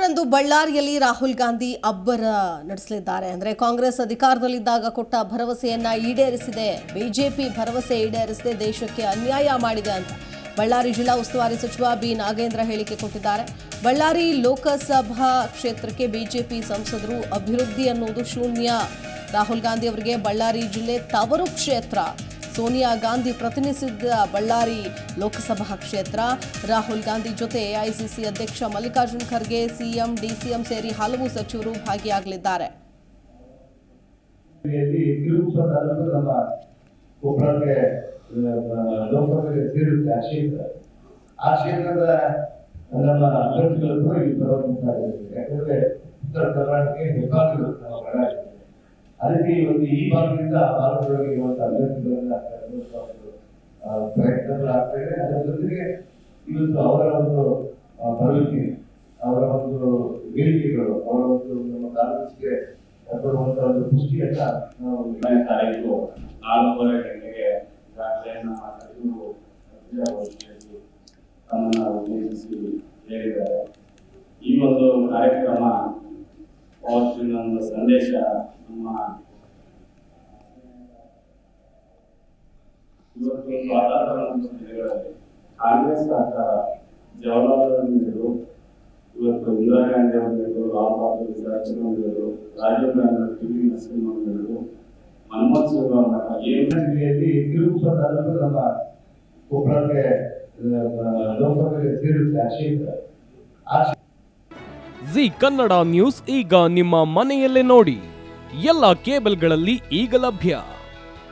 ರಂದು ಬಳ್ಳಾರಿಯಲ್ಲಿ ರಾಹುಲ್ ಗಾಂಧಿ ಅಬ್ಬರ ನಡೆಸಲಿದ್ದಾರೆ. ಅಂದರೆ ಕಾಂಗ್ರೆಸ್ ಅಧಿಕಾರದಲ್ಲಿದ್ದಾಗ ಕೊಟ್ಟ ಭರವಸೆಯನ್ನ ಈಡೇರಿಸಿದೆ, ಬಿಜೆಪಿ ಭರವಸೆ ಈಡೇರಿಸದೆ ದೇಶಕ್ಕೆ ಅನ್ಯಾಯ ಮಾಡಿದೆ ಅಂತ ಬಳ್ಳಾರಿ ಜಿಲ್ಲಾ ಉಸ್ತುವಾರಿ ಸಚಿವ ಬಿ ನಾಗೇಂದ್ರ ಹೇಳಿಕೆ ಕೊಟ್ಟಿದ್ದಾರೆ. ಬಳ್ಳಾರಿ ಲೋಕಸಭಾ ಕ್ಷೇತ್ರಕ್ಕೆ ಬಿಜೆಪಿ ಸಂಸದರು ಅಭಿವೃದ್ಧಿ ಅನ್ನೋದು ಶೂನ್ಯ. ರಾಹುಲ್ ಗಾಂಧಿ ಅವರಿಗೆ ಬಳ್ಳಾರಿ ಜಿಲ್ಲೆ ತವರು ಕ್ಷೇತ್ರ. ಸೋನಿಯಾ ಗಾಂಧಿ ಪ್ರತಿನಿಧಿಸಿದ ಬಳ್ಳಾರಿ ಲೋಕಸಭಾ ಕ್ಷೇತ್ರ. ರಾಹುಲ್ ಗಾಂಧಿ ಜೊತೆ ಎಐಸಿಸಿ ಅಧ್ಯಕ್ಷ ಮಲ್ಲಿಕಾರ್ಜುನ್ ಖರ್ಗೆ, ಸಿಎಂ, ಡಿಸಿಎಂ ಸೇರಿ ಹಲವು ಸಚಿವರು ಭಾಗಿಯಾಗಲಿದ್ದಾರೆ. ಅದಕ್ಕೆ ಇವತ್ತು ಈ ಭಾಗದಿಂದ ಭಾರತದೊಳಗೆ ಇರುವಂತಹ ಅಭ್ಯರ್ಥಿಗಳನ್ನ ಪ್ರಯತ್ನಗಳಾಗ್ತದೆ. ಅದರ ಜೊತೆಗೆ ಇವತ್ತು ಅವರ ಒಂದು ಭರವಸೆ, ಅವರ ಒಂದು ಬೇಡಿಕೆಗಳು, ಅವರ ಒಂದು ನಮ್ಮ ಕಾಂಗ್ರೆಸ್ಗೆ ಕೊಡುವಂತಹ ಒಂದು ಪುಷ್ಟಿಯನ್ನ ನಾವು 4:30 ಗಂಟೆಗೆ ತಮ್ಮನ್ನ ಉದ್ದೇಶಿಸಿ ಹೇಳಿದ್ದಾರೆ. ಈ ಒಂದು ಕಾರ್ಯಕ್ರಮ ಒಂದು ಸಂದೇಶ ನಮ್ಮ ಇವತ್ತು ಸ್ವಾತಂತ್ರ್ಯ ಕಾಂಗ್ರೆಸ್ ಸರ್ಕಾರ ಜವಾಹರಲಾಲ್ ನೆಹರು, ಇವತ್ತು ಇಂದಿರಾ ಗಾಂಧಿ ಅವರು, ಲಾಲ್ ಬಹದ್ದೂರ್ ಶಾಸ್ತ್ರಿ ಅವರು, ರಾಜೀವ್ ಗಾಂಧಿ, ಪಿವಿ ನರಸಿಂಹನ್ ಅವರು, ಮನಮೋಹನ್ ಸಿಂಗ್ ಅವರ ಜಿಲ್ಲೆಯಲ್ಲಿ ತಿರುಪತಿ ನಮ್ಮ ಕೊಪ್ಪಳಕ್ಕೆ ಲೋಕಸಭೆಗೆ ಸೇರುತ್ತೆ. ಜಿ ಕನ್ನಡ ನ್ಯೂಸ್ ಈಗ ನಿಮ್ಮ ಮನೆಯಲ್ಲೇ ನೋಡಿ. ಎಲ್ಲ ಕೇಬಲ್ಗಳಲ್ಲಿ ಈಗ ಲಭ್ಯ.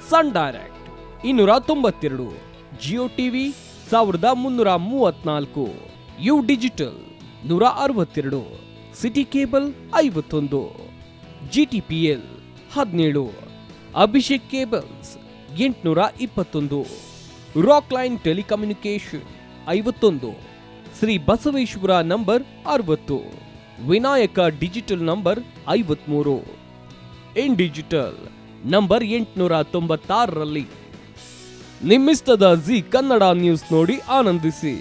Sun Direct 292, Jio TV 1334, U digital 162, City cable 51, GTPL 17, Abhishek cables 821, Rock Line telecommunication 51, Shri Basaveshwara number 60, Vinayaka digital number 53, in digital number 896ರಲ್ಲಿ. ನಿಮ್ಮಿಸ್ತದ ಜಿ ಕನ್ನಡ ನ್ಯೂಸ್ ನೋಡಿ ಆನಂದಿಸಿ.